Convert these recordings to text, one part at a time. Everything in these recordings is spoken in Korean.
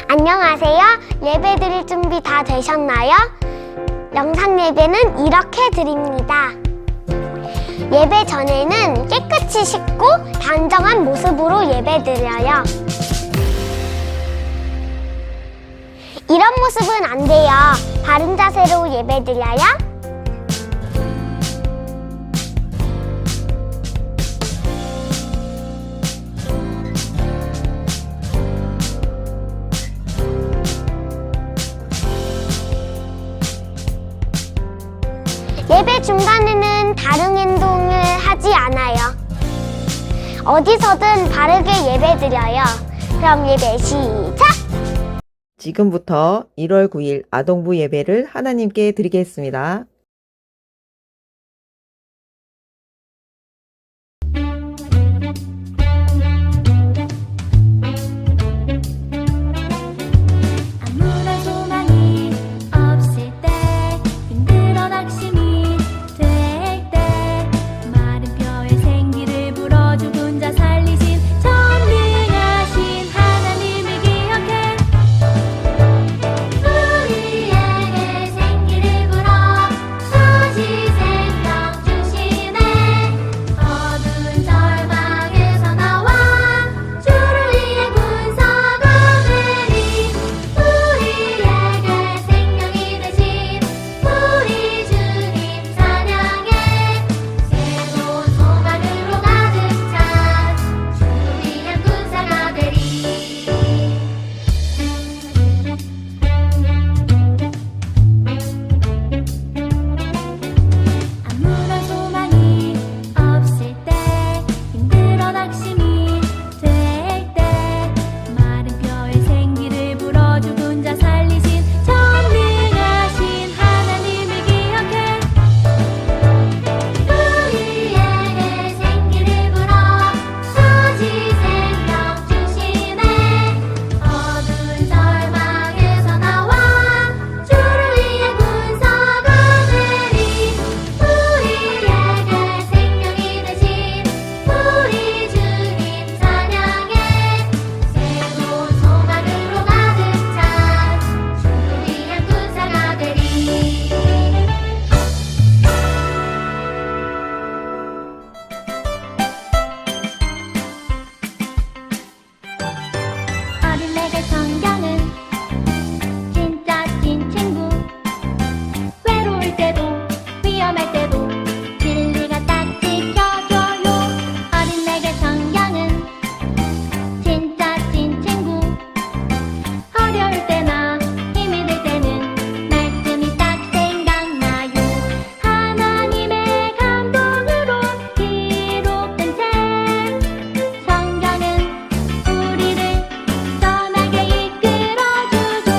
안녕하세요. 예배 드릴 준비 다 되셨나요? 영상 예배는 이렇게 드립니다. 예배 전에는 깨끗이 씻고 단정한 모습으로 예배 드려요. 이런 모습은 안 돼요. 바른 자세로 예배 드려요. 예배 중간에는 다른 행동을 하지 않아요. 어디서든 바르게 예배 드려요. 그럼 예배 시작! 지금부터 1월 9일 아동부 예배를 하나님께 드리겠습니다. 아무런 소망이 없을 때, 힘들어 낙심이 될 때, 마른 뼈에 생기를 불어 죽은 자 살리신 전능하신 하나님을 기억해. 우리에게 생기를 불어 다시 생명 주시네. 어두운 절망에서 나와 주를 위해 군사가 되리. 우리에게 생명이 되신 우리 주님 찬양해. 새로운 소망으로 가득 찬 주를 위한 군사가 되리. 아무런 소망이 없을 때, 힘들어 낙심이 될 때, 마른 뼈에 생기를 불어 죽은 자 살리신 전능하신 하나님을 기억해. 우리에게 생기를 불어 다시 생명 주시네. 어두운 절망에서 나와 주를 위해 군사가 되리. 우리에게 생명이 되신 우리 주님 찬양해. 새로운 소망으로 가득 찬 주를 위한 군사가 되리. 어린애들 성경은 진짜 찐 친구. 외로울 때도 위험할 때도 진리가 딱 지켜줘요. 어린애들 성경은 진짜 찐 친구. 어려울 때나 힘이 들 때는 말씀이 딱 생각나요. 하나님의 감동으로 기록된 책 성경은 우리를 선하게 이끌어주죠.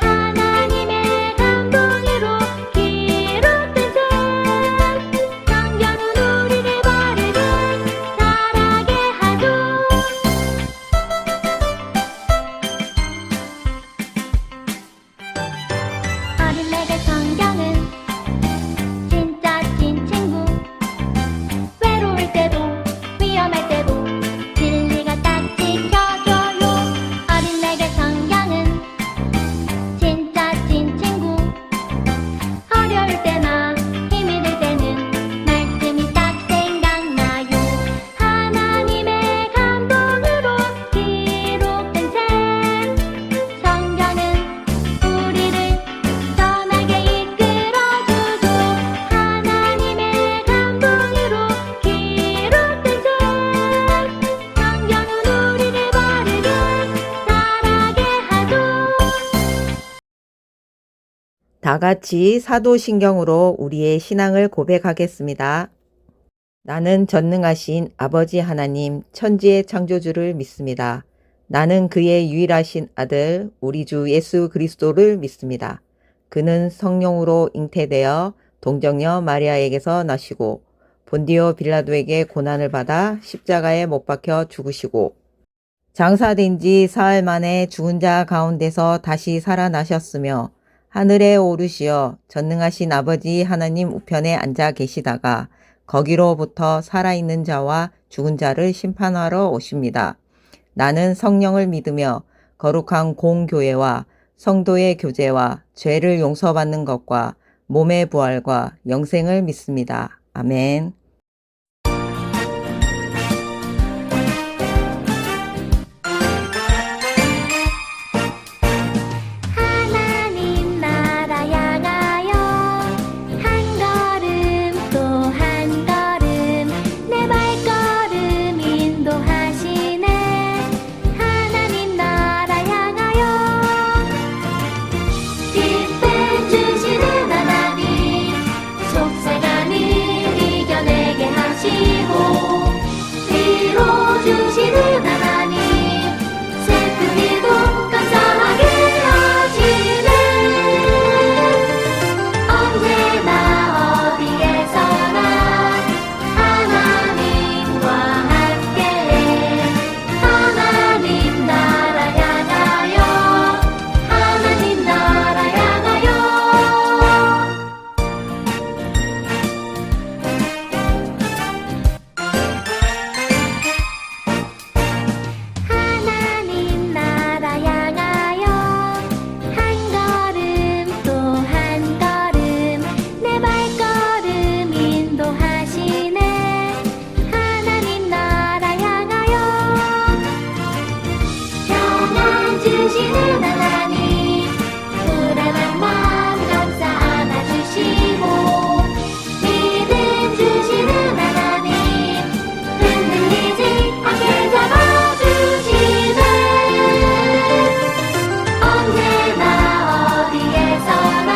하나님의 감동으로 기록된 책 성경은 우리를 바르게 자라게 하죠. 어린애들 성경은 진짜 찐 친구. 외로울 때도 위험할 때도 진리가 딱 지켜줘요. 어린애들 성경은 진짜 찐 친구. 어려울 때나 힘이 들 때는 말씀이 딱 생각나요. 하나님의 감동으로 기록된 책 성경은 우리를 선하게 이끌어주죠. 하나님의 감동으로 기록된 책 성경은 우리를 바르게 자라게 하죠. 다 같이 사도신경으로 우리의 신앙을 고백하겠습니다. 나는 전능하신 아버지 하나님 천지의 창조주를 믿습니다. 나는 그의 유일하신 아들 우리 주 예수 그리스도를 믿습니다. 그는 성령으로 잉태되어 동정녀 마리아에게서 나시고 본디오 빌라도에게 고난을 받아 십자가에 못 박혀 죽으시고 장사된 지 사흘 만에 죽은 자 가운데서 다시 살아나셨으며 하늘에 오르시어 전능하신 아버지 하나님 우편에 앉아 계시다가 거기로부터 살아있는 자와 죽은 자를 심판하러 오십니다. 나는 성령을 믿으며 거룩한 공교회와 성도의 교제와 죄를 용서받는 것과 몸의 부활과 영생을 믿습니다. 아멘. 하나님 나라 향하여 한 걸음 또 한 걸음 내 발걸음 인도하시네. 하나님 나라 향하여 기쁨 주시는 하나님, 속세간을 이겨내게 하시고 위로 주시는 하나님, 슬프기도 감사하게 하시네. 언제나 어디에서나 하나님과 함께해. 하나님 나라 향하여 하나님 나라 향하여. 하나님 나라 향하여 한 걸음 또 한 걸음 내 발걸음 인도하시네. 하나님 나라 향하여 평안 주시는 하나님, 불안한 마음 감사 안아주시고 믿음 주시는 하나님, 흔들리지 않게 잡아주시네. 언제나 어디에서나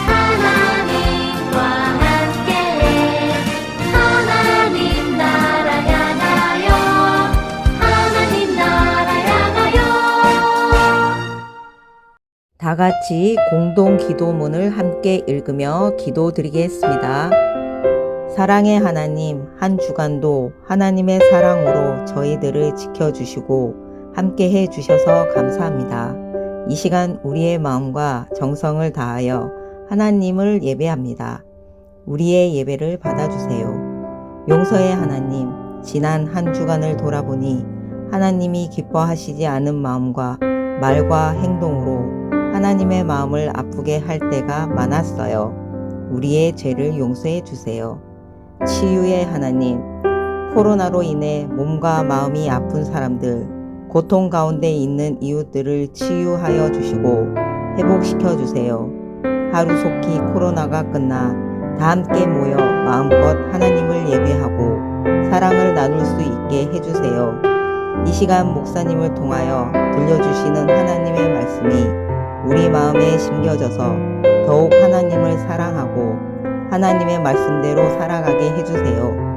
하나님과 함께해. 하나님 나라 향하여 하나님 나라 향하여. 다 같이 공동 기도문을 함께 읽으며 기도드리겠습니다. 사랑의 하나님, 한 주간도 하나님의 사랑으로 저희들을 지켜주시고 함께 해주셔서 감사합니다. 이 시간 우리의 마음과 정성을 다하여 하나님을 예배합니다. 우리의 예배를 받아주세요. 용서의 하나님, 지난 한 주간을 돌아보니 하나님이 기뻐하시지 않은 마음과 말과 행동으로 하나님의 마음을 아프게 할 때가 많았어요. 우리의 죄를 용서해 주세요. 치유의 하나님, 코로나로 인해 몸과 마음이 아픈 사람들, 고통 가운데 있는 이웃들을 치유하여 주시고 회복시켜 주세요. 하루속히 코로나가 끝나 다 함께 모여 마음껏 하나님을 예배하고 사랑을 나눌 수 있게 해주세요. 이 시간 목사님을 통하여 들려주시는 하나님의 말씀이 우리 마음에 심겨져서 더욱 하나님을 사랑하고 하나님의 말씀대로 살아가게 해주세요.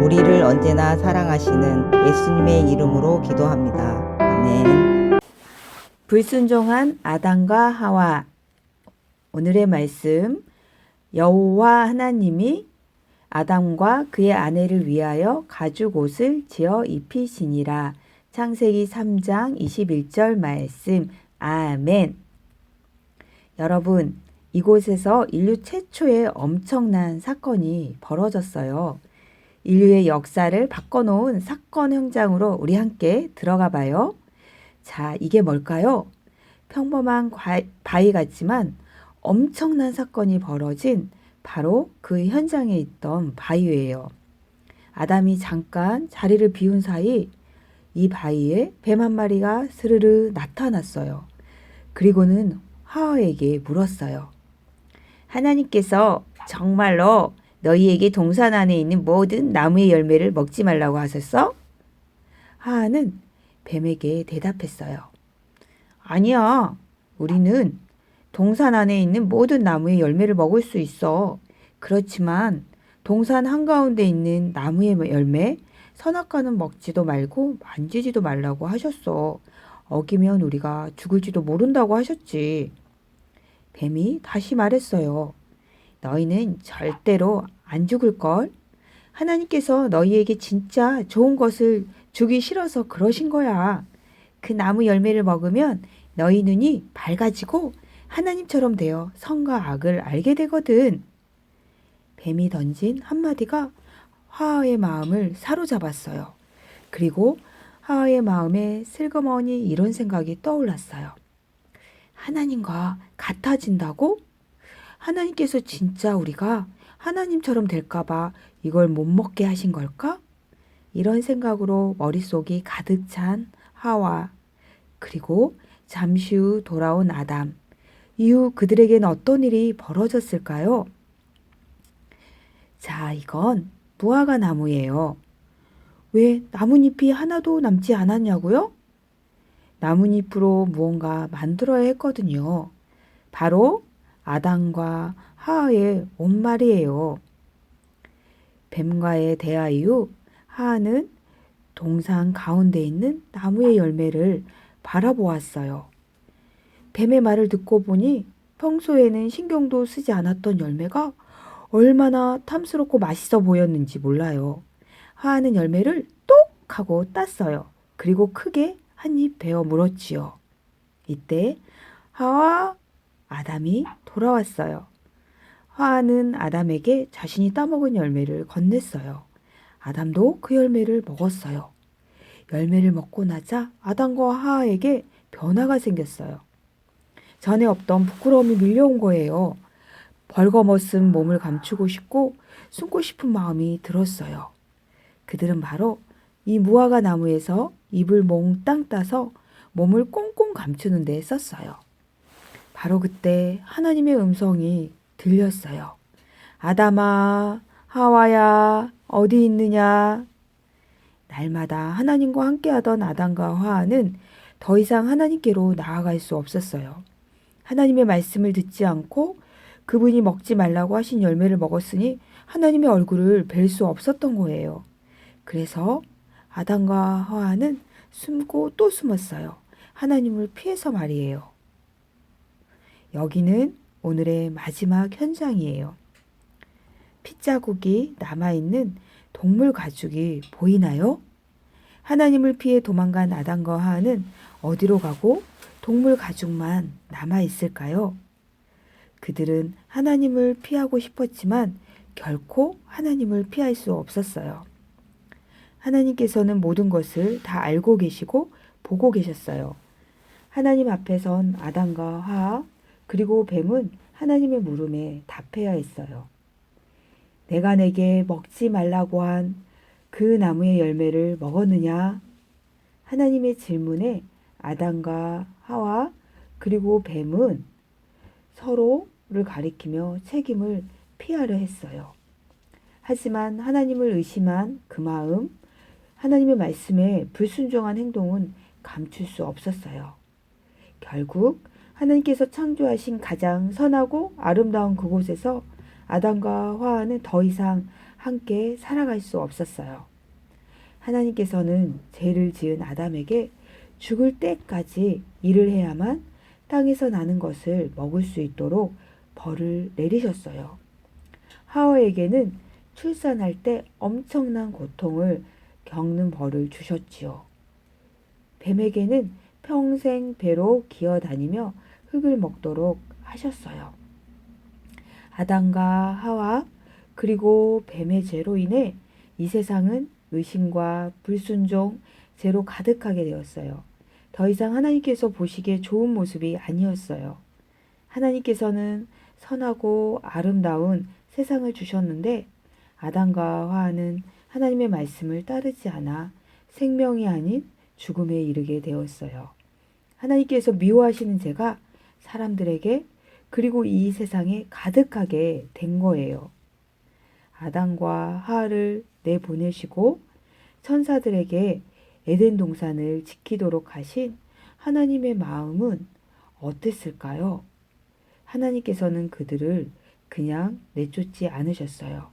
우리를 언제나 사랑하시는 예수님의 이름으로 기도합니다. 아멘. 불순종한 아담과 하와. 오늘의 말씀, 여호와 하나님이 아담과 그의 아내를 위하여 가죽 옷을 지어 입히시니라. 창세기 3장 21절 말씀. 아멘. 여러분, 이곳에서 인류 최초의 엄청난 사건이 벌어졌어요. 인류의 역사를 바꿔놓은 사건 현장으로 우리 함께 들어가 봐요. 자, 이게 뭘까요? 평범한 바위 같지만 엄청난 사건이 벌어진 바로 그 현장에 있던 바위예요. 아담이 잠깐 자리를 비운 사이 이 바위에 뱀 한 마리가 스르르 나타났어요. 그리고는 하와에게 물었어요. 하나님께서 정말로 너희에게 동산 안에 있는 모든 나무의 열매를 먹지 말라고 하셨어? 하와는 뱀에게 대답했어요. 아니야, 우리는 동산 안에 있는 모든 나무의 열매를 먹을 수 있어. 그렇지만 동산 한가운데 있는 나무의 열매, 선악과는 먹지도 말고 만지지도 말라고 하셨어. 어기면 우리가 죽을지도 모른다고 하셨지. 뱀이 다시 말했어요. 너희는 절대로 안 죽을걸? 하나님께서 너희에게 진짜 좋은 것을 주기 싫어서 그러신 거야. 그 나무 열매를 먹으면 너희 눈이 밝아지고 하나님처럼 되어 선과 악을 알게 되거든. 뱀이 던진 한마디가 하와의 마음을 사로잡았어요. 그리고 하와의 마음에 슬그머니 이런 생각이 떠올랐어요. 하나님과 같아진다고? 하나님께서 진짜 우리가 하나님처럼 될까봐 이걸 못 먹게 하신 걸까? 이런 생각으로 머릿속이 가득 찬 하와, 그리고 잠시 후 돌아온 아담, 이후 그들에겐 어떤 일이 벌어졌을까요? 자, 이건 무화과 나무예요. 왜 나뭇잎이 하나도 남지 않았냐고요? 나뭇잎으로 무언가 만들어야 했거든요. 바로 아담과 하와의 옷말이에요. 뱀과의 대화 이후 하와는 동상 가운데 있는 나무의 열매를 바라보았어요. 뱀의 말을 듣고 보니 평소에는 신경도 쓰지 않았던 열매가 얼마나 탐스럽고 맛있어 보였는지 몰라요. 하와는 열매를 똑 하고 땄어요. 그리고 크게 한 입 베어 물었지요. 이때 하와 아담이 돌아왔어요. 하와는 아담에게 자신이 따먹은 열매를 건넸어요. 아담도 그 열매를 먹었어요. 열매를 먹고 나자 아담과 하와에게 변화가 생겼어요. 전에 없던 부끄러움이 밀려온 거예요. 벌거벗은 몸을 감추고 싶고 숨고 싶은 마음이 들었어요. 그들은 바로 이 무화과 나무에서 입을 몽땅 따서 몸을 꽁꽁 감추는 데 썼어요. 바로 그때 하나님의 음성이 들렸어요. 아담아, 하와야, 어디 있느냐? 날마다 하나님과 함께하던 아담과 하와는 더 이상 하나님께로 나아갈 수 없었어요. 하나님의 말씀을 듣지 않고 그분이 먹지 말라고 하신 열매를 먹었으니 하나님의 얼굴을 뵐 수 없었던 거예요. 그래서 아담과 하와는 숨고 또 숨었어요. 하나님을 피해서 말이에요. 여기는 오늘의 마지막 현장이에요. 핏자국이 남아있는 동물 가죽이 보이나요? 하나님을 피해 도망간 아담과 하와는 어디로 가고 동물 가죽만 남아있을까요? 그들은 하나님을 피하고 싶었지만 결코 하나님을 피할 수 없었어요. 하나님께서는 모든 것을 다 알고 계시고 보고 계셨어요. 하나님 앞에 선 아담과 하와 그리고 뱀은 하나님의 물음에 답해야 했어요. 내가 내게 먹지 말라고 한 그 나무의 열매를 먹었느냐? 하나님의 질문에 아담과 하와 그리고 뱀은 서로를 가리키며 책임을 피하려 했어요. 하지만 하나님을 의심한 그 마음, 하나님의 말씀에 불순종한 행동은 감출 수 없었어요. 결국 하나님께서 창조하신 가장 선하고 아름다운 그곳에서 아담과 하와는 더 이상 함께 살아갈 수 없었어요. 하나님께서는 죄를 지은 아담에게 죽을 때까지 일을 해야만 땅에서 나는 것을 먹을 수 있도록 벌을 내리셨어요. 하와에게는 출산할 때 엄청난 고통을 겪는 벌을 주셨지요. 뱀에게는 평생 배로 기어다니며 흙을 먹도록 하셨어요. 아담과 하와 그리고 뱀의 죄로 인해 이 세상은 의심과 불순종, 죄로 가득하게 되었어요. 더 이상 하나님께서 보시기에 좋은 모습이 아니었어요. 하나님께서는 선하고 아름다운 세상을 주셨는데 아담과 하와는 하나님의 말씀을 따르지 않아 생명이 아닌 죽음에 이르게 되었어요. 하나님께서 미워하시는 죄가 사람들에게 그리고 이 세상에 가득하게 된 거예요. 아담과 하와를 내보내시고 천사들에게 에덴 동산을 지키도록 하신 하나님의 마음은 어땠을까요? 하나님께서는 그들을 그냥 내쫓지 않으셨어요.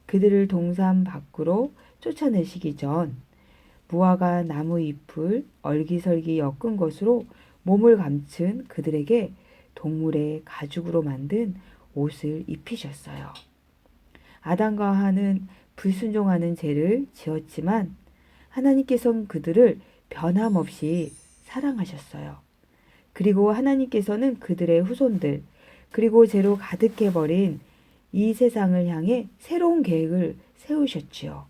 그들을 동산 밖으로 쫓아내시기 전 무화과 나무 잎을 얼기설기 엮은 것으로 몸을 감춘 그들에게 동물의 가죽으로 만든 옷을 입히셨어요. 아담과 하와는 불순종하는 죄를 지었지만 하나님께서는 그들을 변함없이 사랑하셨어요. 그리고 하나님께서는 그들의 후손들 그리고 죄로 가득해버린 이 세상을 향해 새로운 계획을 세우셨지요.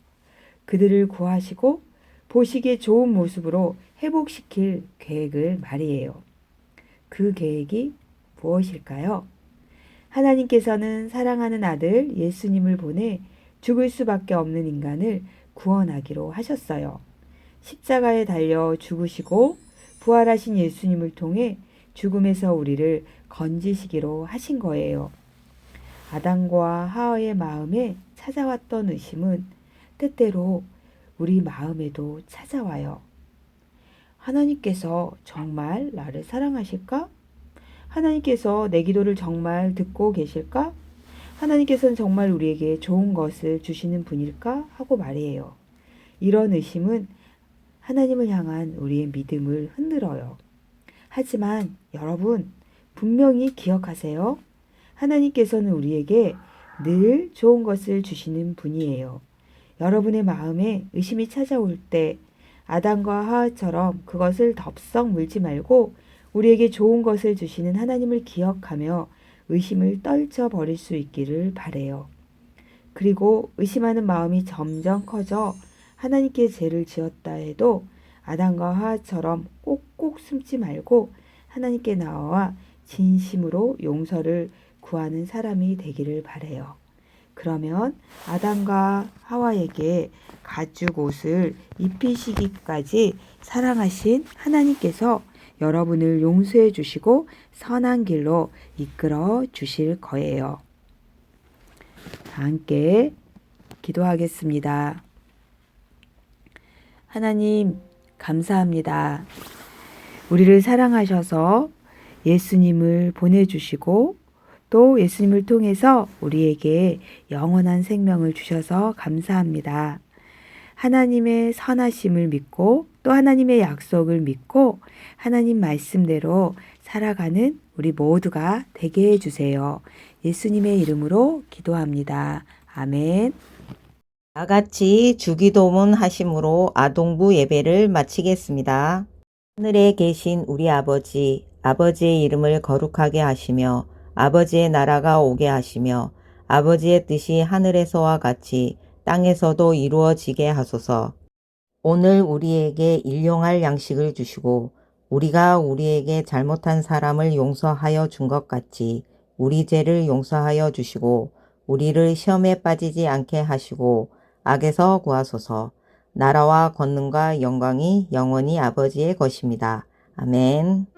그들을 구하시고 보시기에 좋은 모습으로 회복시킬 계획을 말이에요. 그 계획이 무엇일까요? 하나님께서는 사랑하는 아들 예수님을 보내 죽을 수밖에 없는 인간을 구원하기로 하셨어요. 십자가에 달려 죽으시고 부활하신 예수님을 통해 죽음에서 우리를 건지시기로 하신 거예요. 아담과 하와의 마음에 찾아왔던 의심은 때때로 우리 마음에도 찾아와요. 하나님께서 정말 나를 사랑하실까? 하나님께서 내 기도를 정말 듣고 계실까? 하나님께서는 정말 우리에게 좋은 것을 주시는 분일까? 하고 말이에요. 이런 의심은 하나님을 향한 우리의 믿음을 흔들어요. 하지만 여러분, 분명히 기억하세요. 하나님께서는 우리에게 늘 좋은 것을 주시는 분이에요. 여러분의 마음에 의심이 찾아올 때 아담과 하와처럼 그것을 덥석 물지 말고 우리에게 좋은 것을 주시는 하나님을 기억하며 의심을 떨쳐버릴 수 있기를 바라요. 그리고 의심하는 마음이 점점 커져 하나님께 죄를 지었다 해도 아담과 하와처럼 꼭꼭 숨지 말고 하나님께 나와 진심으로 용서를 구하는 사람이 되기를 바라요. 그러면 아담과 하와에게 가죽 옷을 입히시기까지 사랑하신 하나님께서 여러분을 용서해 주시고 선한 길로 이끌어 주실 거예요. 함께 기도하겠습니다. 하나님, 감사합니다. 우리를 사랑하셔서 예수님을 보내주시고 또 예수님을 통해서 우리에게 영원한 생명을 주셔서 감사합니다. 하나님의 선하심을 믿고 또 하나님의 약속을 믿고 하나님 말씀대로 살아가는 우리 모두가 되게 해주세요. 예수님의 이름으로 기도합니다. 아멘. 다 같이 주기도문 하심으로 아동부 예배를 마치겠습니다. 하늘에 계신 우리 아버지, 아버지의 이름을 거룩하게 하시며 아버지의 나라가 오게 하시며 아버지의 뜻이 하늘에서와 같이 땅에서도 이루어지게 하소서. 오늘 우리에게 일용할 양식을 주시고 우리가 우리에게 잘못한 사람을 용서하여 준 것 같이 우리 죄를 용서하여 주시고 우리를 시험에 빠지지 않게 하시고 악에서 구하소서. 나라와 권능과 영광이 영원히 아버지의 것입니다. 아멘.